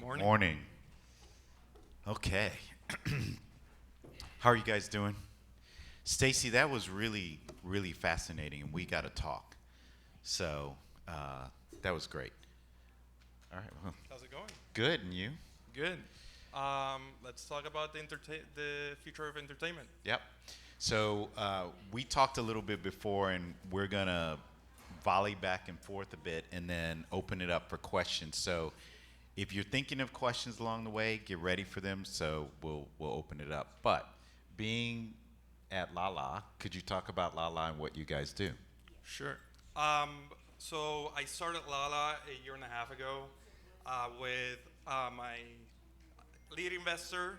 Morning. Morning. Okay. How are you guys doing? Stacy, that was really, really fascinating, and we got to talk. So that was great. All right. Well, How's it going? good. And you? Good. Let's talk about the future of entertainment. Yep. So we talked a little bit before, and we're going to volley back and forth a bit and then open it up for questions. So if you're thinking of questions along the way, get ready for them. So we'll open it up. But being at Lala, could you talk about Lala and what you guys do? Sure. So I started Lala a year and a half ago with my lead investor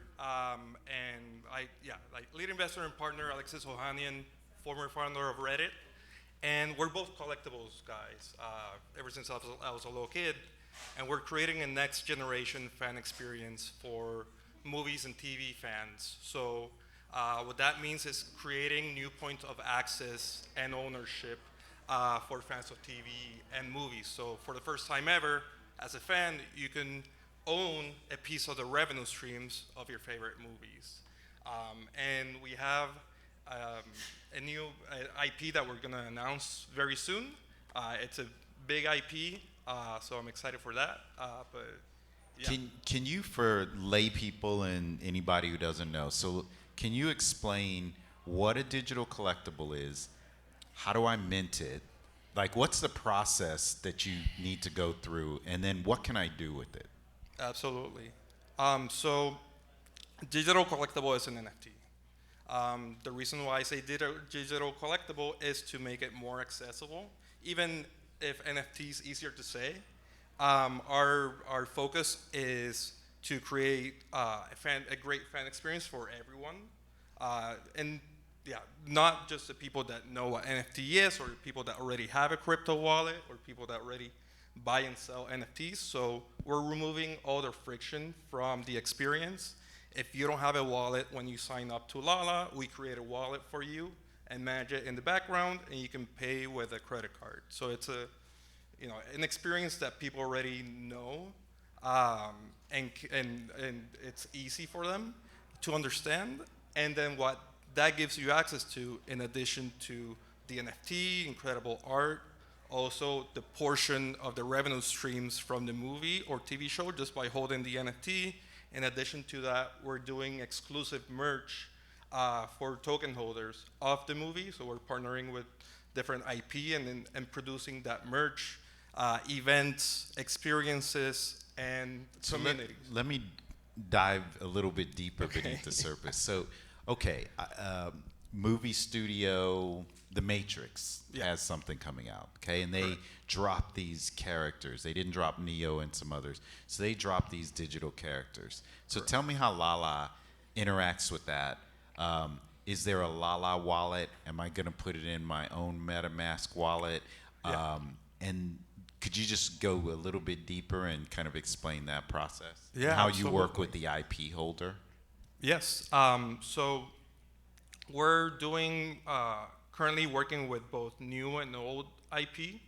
lead investor and partner Alexis Ohanian, former founder of Reddit, and we're both collectibles guys. Ever since I was a little kid, and we're creating a next generation fan experience for movies and TV fans. So what that means is creating new points of access and ownership for fans of TV and movies. So for the first time ever, as a fan, you can own a piece of the revenue streams of your favorite movies. And we have a new IP that we're gonna announce very soon. It's a big IP, so I'm excited for that. But yeah. Can you, for lay people and anybody who doesn't know, so can you explain what a digital collectible is? How do I mint it? Like, what's the process that you need to go through? And then what can I do with it? Absolutely. So digital collectible is an NFT. The reason why I say digital collectible is to make it more accessible. Even if NFT is easier to say, our focus is to create a great fan experience for everyone. And yeah, not just the people that know what NFT is, or people that already have a crypto wallet, or people that already buy and sell NFTs. So we're removing all the friction from the experience. If you don't have a wallet when you sign up to Lala, we create a wallet for you and manage it in the background, and you can pay with a credit card. So it's an experience that people already know, and it's easy for them to understand. And then what that gives you access to, in addition to the NFT, incredible art, also the portion of the revenue streams from the movie or TV show just by holding the NFT. In addition to that, we're doing exclusive merch for token holders of the movie. So we're partnering with different IP and producing that merch, events, experiences, and communities. Let me dive a little bit deeper beneath the surface. So, okay, movie studio, The Matrix has something coming out, okay? And they dropped these characters. They didn't drop Neo and some others. So they dropped these digital characters. So tell me how Lala interacts with that. Is there a Lala wallet? Am I gonna put it in my own MetaMask wallet? And could you just go a little bit deeper and kind of explain that process? Yeah, and how absolutely. you work with the IP holder? Yes. So we're doing currently working with both new and old IP,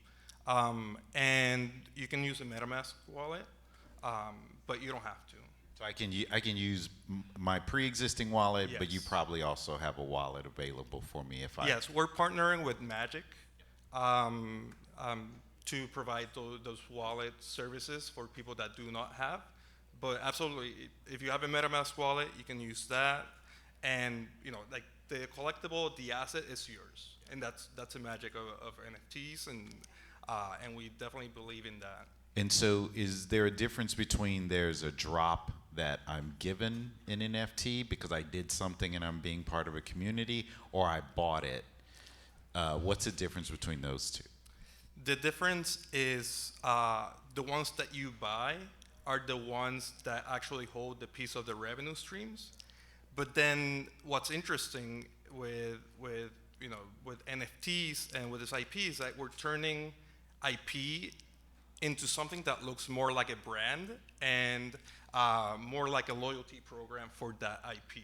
and you can use a MetaMask wallet, but you don't have to. So I can use my pre-existing wallet, but you Yes. probably also have a wallet available for me if I. Yes, we're partnering with Magic to provide those wallet services for people that do not have. But absolutely, if you have a MetaMask wallet, you can use that, and like the collectible, the asset is yours, and that's the magic of NFTs, and we definitely believe in that. And so, is there a difference between there's a drop that I'm given an NFT because I did something and I'm being part of a community, or I bought it? What's the difference between those two? The difference is the ones that you buy are the ones that actually hold the piece of the revenue streams. But then what's interesting with NFTs and with this IP is that we're turning IP into something that looks more like a brand and more like a loyalty program for that IP.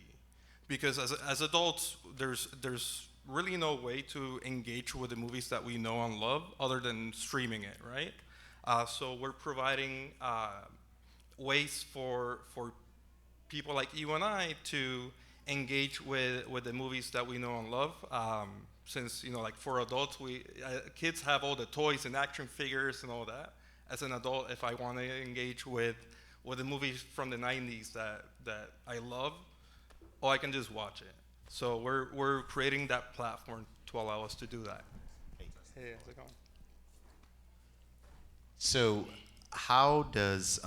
Because as adults, there's really no way to engage with the movies that we know and love other than streaming it, right? So we're providing ways for people like you and I to engage with the movies that we know and love. Since like for adults, we kids have all the toys and action figures and all that. As an adult, if I want to engage with the movies from the '90s that I love, oh, I can just watch it. So we're creating that platform to allow us to do that. Hey, how's it going? So how does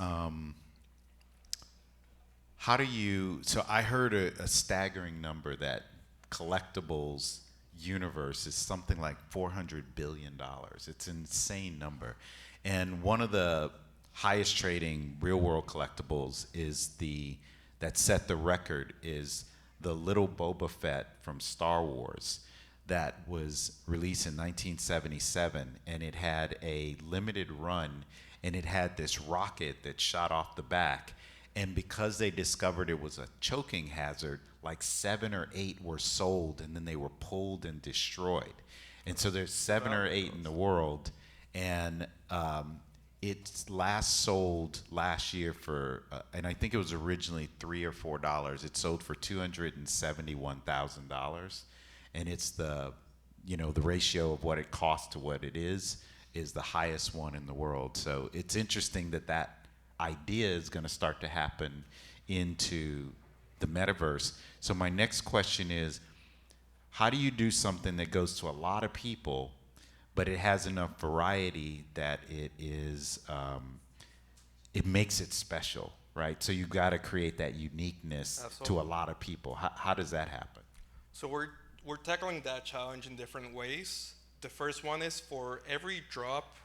how do you? So I heard a staggering number that collectibles universe is something like $400 billion. It's an insane number, and one of the highest trading real world collectibles is the that set the record is the little Boba Fett from Star Wars that was released in 1977, and it had a limited run, and it had this rocket that shot off the back. And because they discovered it was a choking hazard, like 7 or 8 were sold, and then they were pulled and destroyed. And so there's 7 or 8 in the world, and it last sold last year for, and I think it was originally $3 or $4. It sold for $271,000, and it's the ratio of what it costs to what it is the highest one in the world. So it's interesting that that idea is going to start to happen into the metaverse. So my next question is, how do you do something that goes to a lot of people, but it has enough variety that it makes it special, right? So you got to create that uniqueness to a lot of people. How does that happen? So we're tackling that challenge in different ways. The first one is for every drop,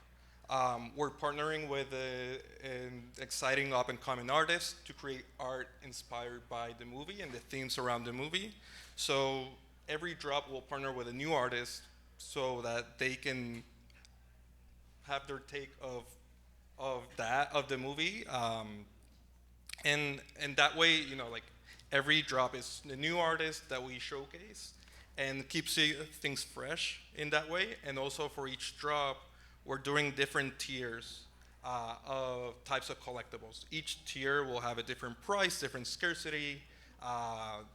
we're partnering with an exciting up-and-coming artist to create art inspired by the movie and the themes around the movie. So every drop will partner with a new artist so that they can have their take of the movie, and that way, like every drop is a new artist that we showcase and keeps things fresh in that way. And also for each drop, we're doing different tiers of types of collectibles. Each tier will have a different price, different scarcity,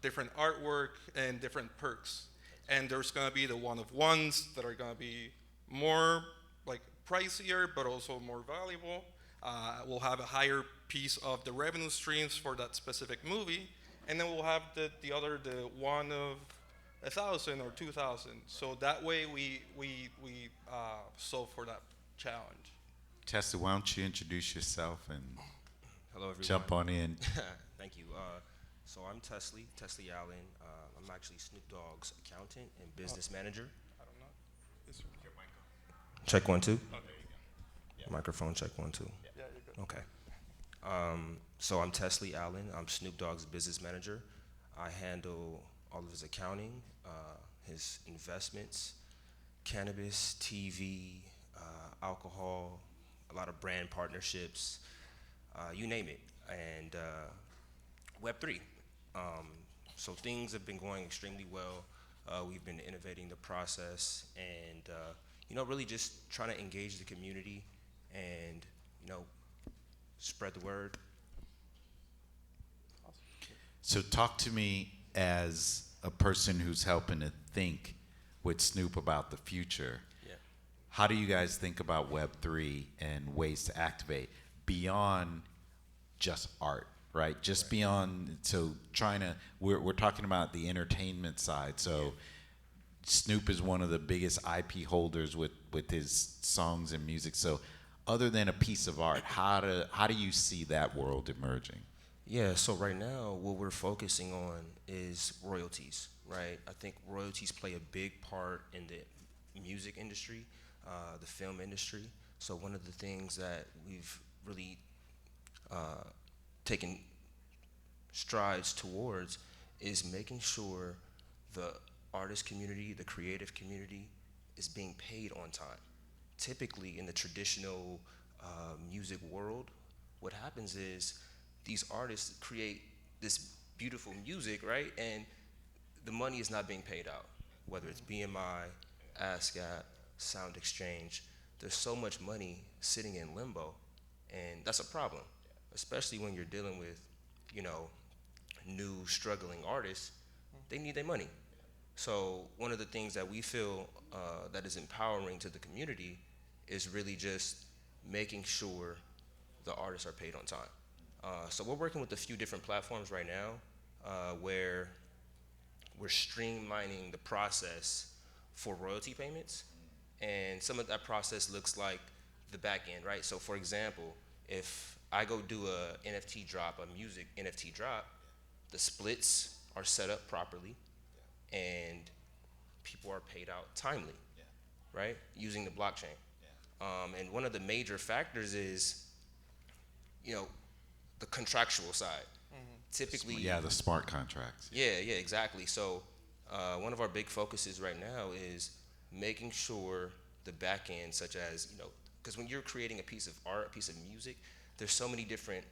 different artwork, and different perks. And there's gonna be the one-of-ones that are gonna be more like pricier, but also more valuable. We'll have a higher piece of the revenue streams for that specific movie, and then we'll have the one of 1,000 or 2,000. So that way we solve for that challenge. Tessly, why don't you introduce yourself and Hello, everyone. jump on in? Thank you. So I'm Tessly Allen. I'm actually Snoop Dogg's accountant and business manager. I don't know. Is your mic on? Check 1 2. Oh, there you go. Yeah. Microphone check 1 2. Yeah, you're good. Okay. So I'm Tessly Allen. I'm Snoop Dogg's business manager. I handle all of his accounting, his investments, cannabis, TV, alcohol, a lot of brand partnerships, you name it, and Web3. So things have been going extremely well. We've been innovating the process and, really just trying to engage the community and, spread the word. So talk to me as a person who's helping to think with Snoop about the future. Yeah. How do you guys think about Web3 and ways to activate beyond just art, right? Just beyond, so we're talking about the entertainment side. So Snoop is one of the biggest IP holders with his songs and music. So other than a piece of art, how do you see that world emerging? Yeah, so right now what we're focusing on is royalties, right? I think royalties play a big part in the music industry, the film industry. So one of the things that we've really taken strides towards is making sure the artist community, the creative community, is being paid on time. Typically in the traditional music world, what happens is these artists create this beautiful music, right? And the money is not being paid out, whether it's BMI, ASCAP, Sound Exchange. There's so much money sitting in limbo, and that's a problem. especially when you're dealing with, you know, new struggling artists, they need their money. So one of the things that we feel that is empowering to the community is really just making sure the artists are paid on time. So we're working with a few different platforms right now where we're streamlining the process for royalty payments. And some of that process looks like the back end, right? So for example, if I go do a NFT drop, a music NFT drop, the splits are set up properly and people are paid out timely, right? Using the blockchain. And one of the major factors is, you know, the contractual side. Typically, the smart contracts. yeah, exactly. So one of our big focuses right now is making sure the back end, such as, you know, because when you're creating a piece of art, a piece of music, there's so many different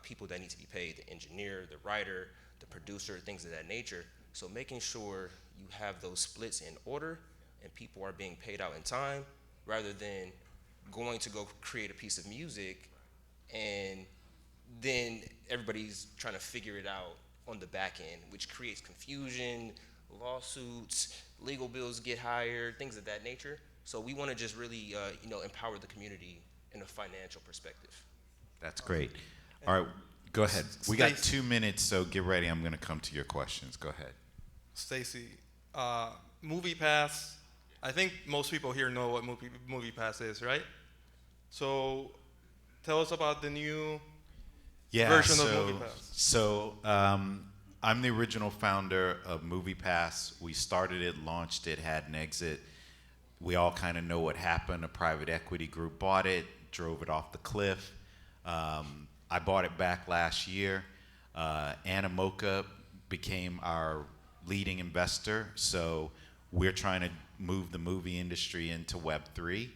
people that need to be paid: the engineer, the writer, the producer, things of that nature. So making sure you have those splits in order and people are being paid out in time, rather than going to go create a piece of music and then everybody's trying to figure it out on the back end, which creates confusion, lawsuits, legal bills get higher, things of that nature. So we want to just really, you know, empower the community in a financial perspective. That's great. All right, go ahead. We got Stacy. 2 minutes, so get ready. I'm going to come to your questions. Go ahead. Stacy, Movie Pass. I think most people here know what Movie Pass is, right? So tell us about the new version of Movie Pass. So I'm the original founder of MoviePass. We started it, launched it, had an exit. We all kind of know what happened. A private equity group bought it, drove it off the cliff. I bought it back last year. Anna Mocha became our leading investor. So we're trying to move the movie industry into Web3.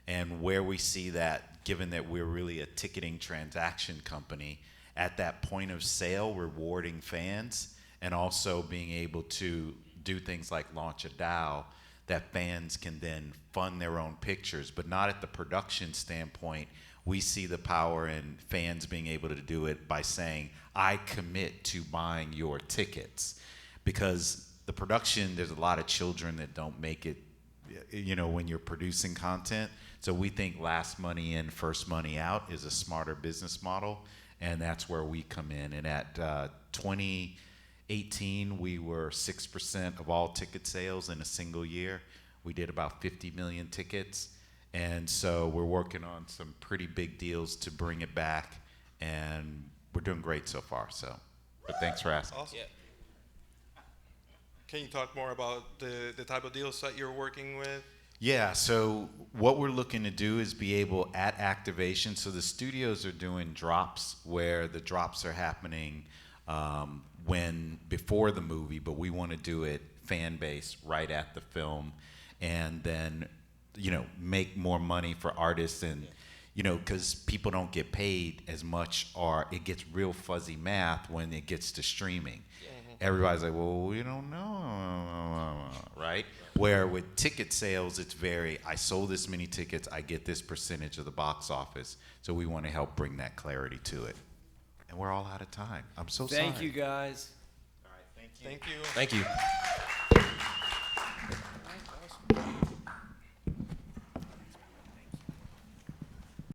And where we see that, given that we're really a ticketing transaction company, at that point of sale, rewarding fans and also being able to do things like launch a DAO that fans can then fund their own pictures, but not at the production standpoint. We see the power in fans being able to do it by saying, I commit to buying your tickets. Because the production, there's a lot of children that don't make it, you know, when you're producing content. So we think last money in, first money out is a smarter business model, and that's where we come in. And at 2018, we were 6% of all ticket sales in a single year. We did about 50 million tickets. And so we're working on some pretty big deals to bring it back, and we're doing great so far. So, but thanks for asking. Awesome. Can you talk more about the type of deals that you're working with? Yeah, so what we're looking to do is be able at activation. So the studios are doing drops where the drops are happening before the movie, but we want to do it fan base right at the film, and then, you know, make more money for artists. And you know, because people don't get paid as much, or it gets real fuzzy math when it gets to streaming. Everybody's like, well, we don't know, right? Where with ticket sales, it's I sold this many tickets, I get this percentage of the box office. So we want to help bring that clarity to it. And we're all out of time. I'm so sorry. Thank you, guys. Thank you. Thank you.